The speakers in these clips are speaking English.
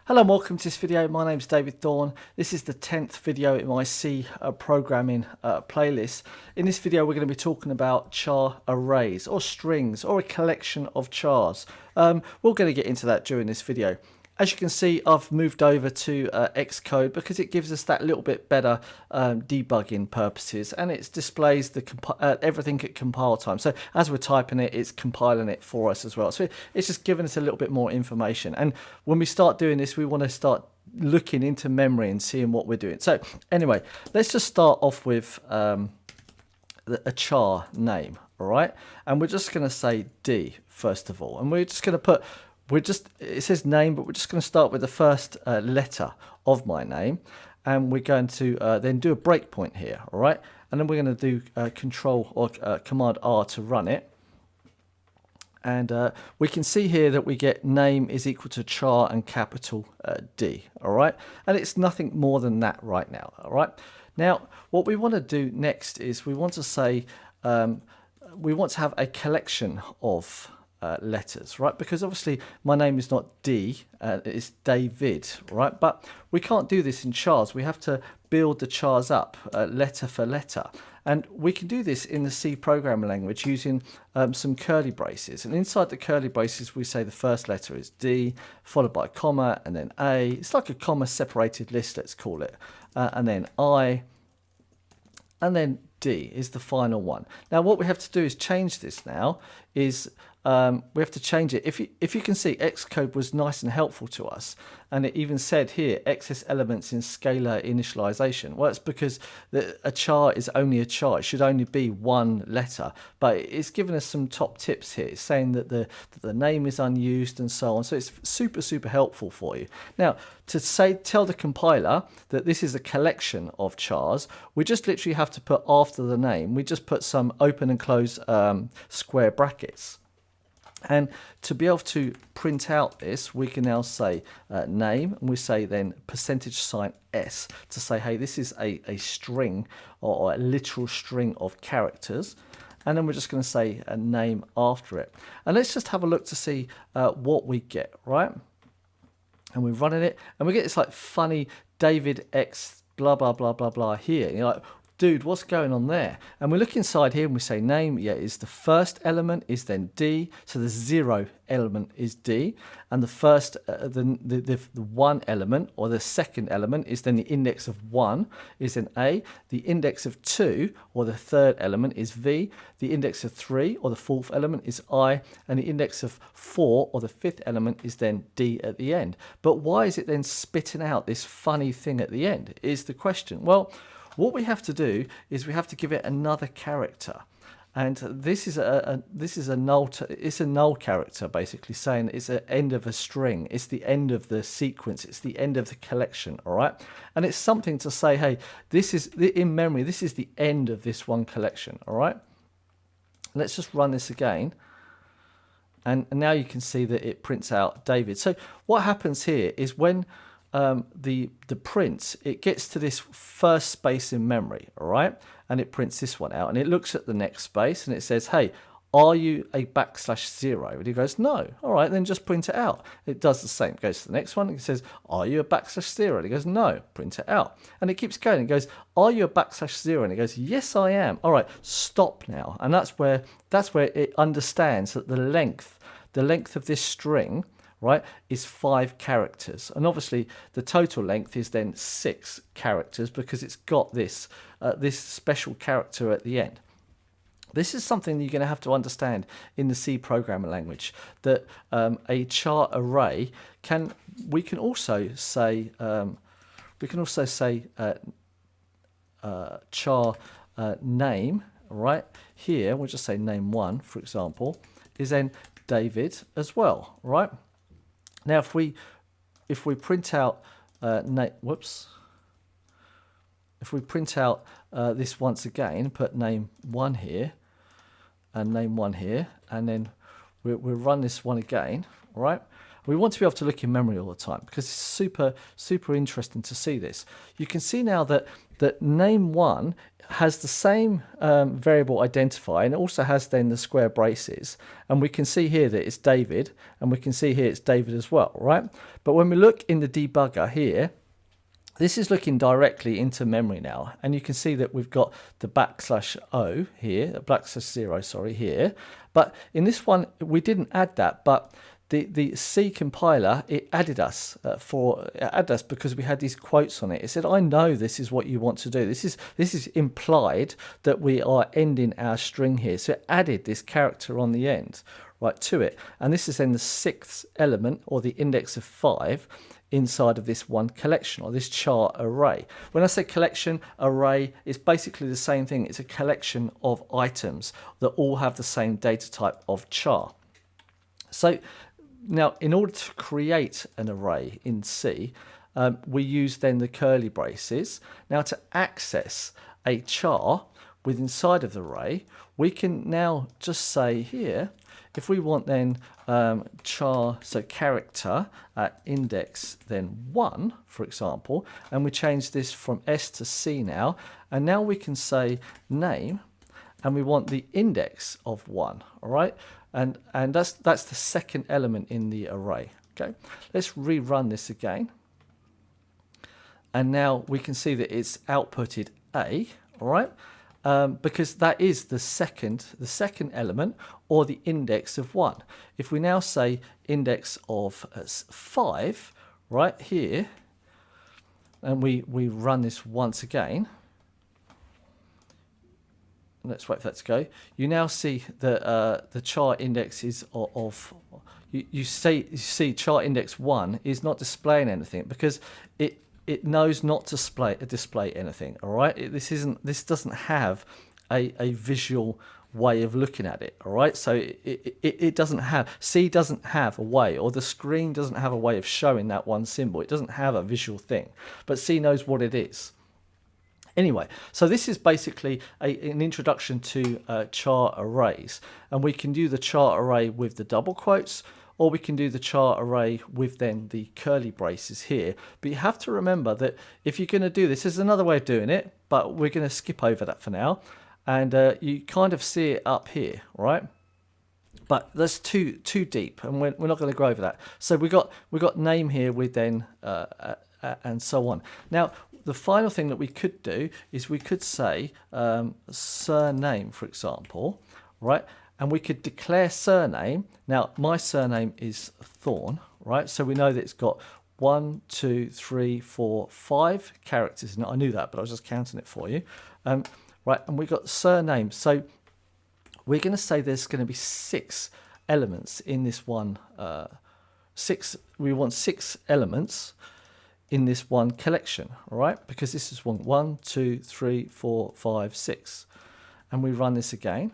Hello and welcome to this video. My name is David Thorne. This is the 10th video in my C programming playlist. In this video we're going to be talking about char arrays or strings or a collection of chars. We're going to get into that during this video. As you can see, I've moved over to Xcode because it gives us that little bit better debugging purposes, and it displays the everything at compile time. So as we're typing it, it's compiling it for us as well. So it's just giving us a little bit more information. And when we start doing this, we want to start looking into memory and seeing what we're doing. So anyway, let's just start off with a char name, all right? And we're just going to say D first of all, and we're just going to put it says name, but we're just going to start with the first letter of my name, and we're going to then do a breakpoint here, all right? And then we're going to do Control or Command R to run it, and we can see here that we get name is equal to char and capital D, all right? And it's nothing more than that right now, all right? Now, what we want to do next is we want to say we want to have a collection of letters, right? Because obviously my name is not D, it's David, right? But we can't do this in chars. We have to build the chars up letter for letter. And we can do this in the C programming language using some curly braces. And inside the curly braces, we say the first letter is D, followed by a comma, and then A. It's like a comma separated list, let's call it. And then I, and then D is the final one. Now what we have to do is change this now, is we have to change it. If you can see, Xcode was nice and helpful to us, and it even said here excess elements in scalar initialization. Well, it's because a char is only a char. It should only be one letter, but it's given us some top tips here. It's saying that the name is unused and so on. So it's super helpful for you. Now to tell the compiler that this is a collection of chars, we just literally have to put after the name, we just put some open and close square brackets. And to be able to print out this, we can now say name, and we say then %S to say, hey, this is a string or a literal string of characters. And then we're just going to say a name after it. And let's just have a look to see what we get, right? And we're running it, and we get this like funny David X blah, blah, blah, blah, blah here. And you're like, dude, what's going on there? And we look inside here and we say name, yeah, is the first element is then D, so the 0 element is D, and the first the one element or the second element is then the index of 1 is then A, the index of 2 or the third element is V, the index of 3 or the fourth element is I, and the index of 4 or the fifth element is then D at the end. But why is it then spitting out this funny thing at the end is the question. Well, what we have to do is we have to give it another character, and this is a null. It's a null character, basically saying it's the end of a string. It's the end of the sequence. It's the end of the collection. All right, and it's something to say, hey, this is in memory. This is the end of this one collection. All right, let's just run this again. And now you can see that it prints out David. So what happens here is when the print, it gets to this first space in memory, all right, and it prints this one out, and it looks at the next space and it says, hey, are you a \0? And he goes, no. All right, then just print it out. It does the same. It goes to the next one. It says, are you a \0? And he goes, no. Print it out. And it keeps going. It goes, are you a \0? And he goes, yes, I am. All right, stop now. And that's where it understands that the length of this string, right, is 5 characters, and obviously the total length is then 6 characters because it's got this this special character at the end. This is something you're going to have to understand in the C programming language, that a char array we can also say char name, right here. We'll just say name1, for example, is then David as well, right? Now, if we print out if we print out this once again, put name1 here and name1 here, and then we'll run this one again, right? We want to be able to look in memory all the time because it's super interesting to see this. You can see now that name1 has the same variable identifier, and it also has then the square braces, and we can see here that it's David, and we can see here it's David as well, right? But when we look in the debugger here, this is looking directly into memory now, and you can see that we've got the \o here, \0, sorry, here. But in this one, we didn't add that, but the C compiler, it added us because we had these quotes on it. It said, I know this is what you want to do. This is implied that we are ending our string here. So it added this character on the end, right, to it. And this is then the 6th element, or the index of 5, inside of this one collection, or this char array. When I say collection, array, it's basically the same thing. It's a collection of items that all have the same data type of char. So now, in order to create an array in C, we use then the curly braces. Now, to access a char within inside of the array, we can now just say here, if we want then char, so character at index then 1, for example, and we change this from S to C now, and now we can say name, and we want the index of 1, all right? And that's the 2nd element in the array. Okay, let's rerun this again, and now we can see that it's outputted A. All right, because that is the second element, or the index of 1. If we now say index of 5, right here, and we run this once again. Let's wait for that to go. You now see that the char index is of you see char index 1 is not displaying anything because it knows not to display anything. All right, this doesn't have a visual way of looking at it. All right, so it doesn't have, C doesn't have a way, or the screen doesn't have a way of showing that one symbol. It doesn't have a visual thing, but C knows what it is. Anyway, so this is basically an introduction to char arrays, and we can do the char array with the double quotes, or we can do the char array with then the curly braces here. But you have to remember that if you're going to do this, there's another way of doing it, but we're going to skip over that for now, and you kind of see it up here, right? But that's too deep, and we're not going to go over that. So we got name here with then and so on. Now, the final thing that we could do is we could say surname, for example, right? And we could declare surname. Now, my surname is Thorn, right? So we know that it's got 1, 2, 3, 4, 5 characters. Now, I knew that, but I was just counting it for you. Right, and we got surname. So we're going to say there's going to be 6 elements in this one. We want 6 elements in this one collection, all right? Because this is 1, 2, 3, 4, 5, 6. And we run this again.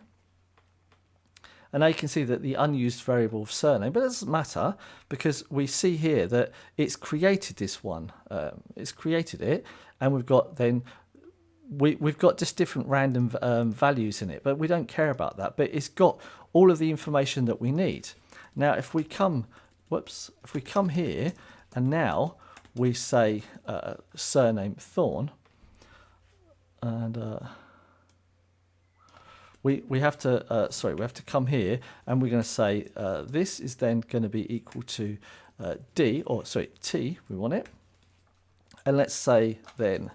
And now you can see that the unused variable of surname, but it doesn't matter because we see here that it's created this one. It's created it, and we've got then we've got just different random values in it, but we don't care about that. But it's got all of the information that we need. Now, if we come here, and now we say surname Thorn, and we have to come here, and we're going to say this is then going to be equal to T. We want it, and let's say then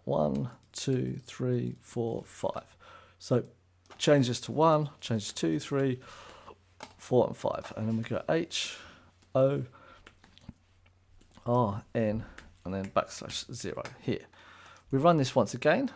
1, 2, 3, 4, 5. So change this to 1, change to 2, 3, 4, and 5, and then we go H O R N and then \0 here. We run this once again.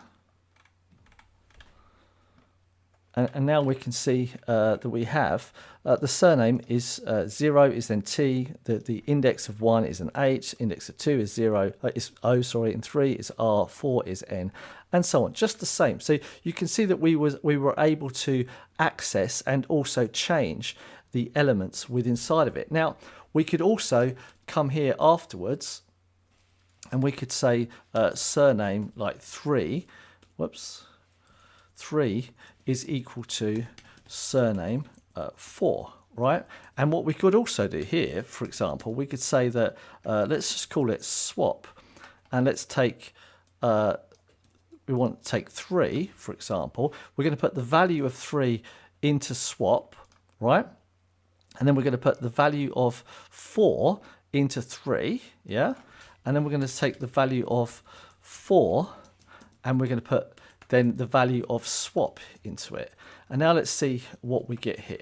And now we can see that we have the surname is 0 is then T, the index of 1 is an H, index of 2 is 0, is O, sorry, and 3 is R, 4 is N, and so on, just the same. So you can see that we were able to access and also change the elements within inside of it. Now, we could also come here afterwards, and we could say surname like 3, 3 is equal to surname 4, right? And what we could also do here, for example, we could say that, let's just call it swap. And let's take, we want to take 3, for example. We're going to put the value of 3 into swap, right? And then we're going to put the value of 4 into 3, yeah? And then we're going to take the value of 4 and we're going to put then the value of swap into it. And now let's see what we get here.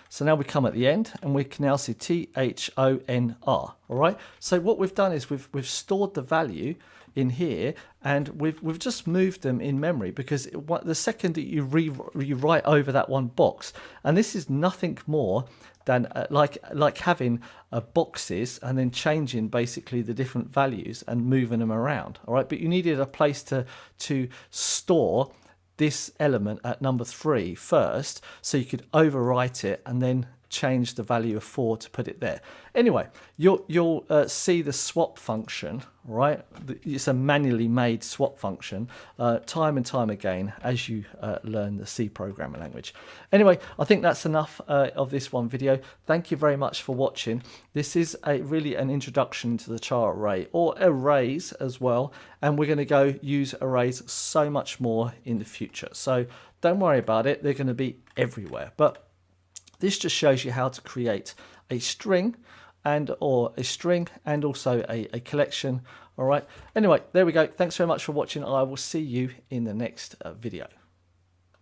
So now we come at the end and we can now see THONR, all right? So what we've done is we've stored the value in here and we've just moved them in memory, because the second that you write over that one box, and this is nothing more than like having boxes and then changing basically the different values and moving them around, all right? But you needed a place to store this element at number 3 first, so you could overwrite it and then change the value of 4 to put it there. Anyway, you'll see the swap function, right? It's a manually made swap function time and time again as you learn the C programming language. Anyway, I think that's enough of this one video. Thank you very much for watching. This is really an introduction to the char array, or arrays as well, and we're going to go use arrays so much more in the future. So don't worry about it, they're going to be everywhere. But this just shows you how to create a string and also a collection. All right. Anyway, there we go. Thanks very much for watching. I will see you in the next video.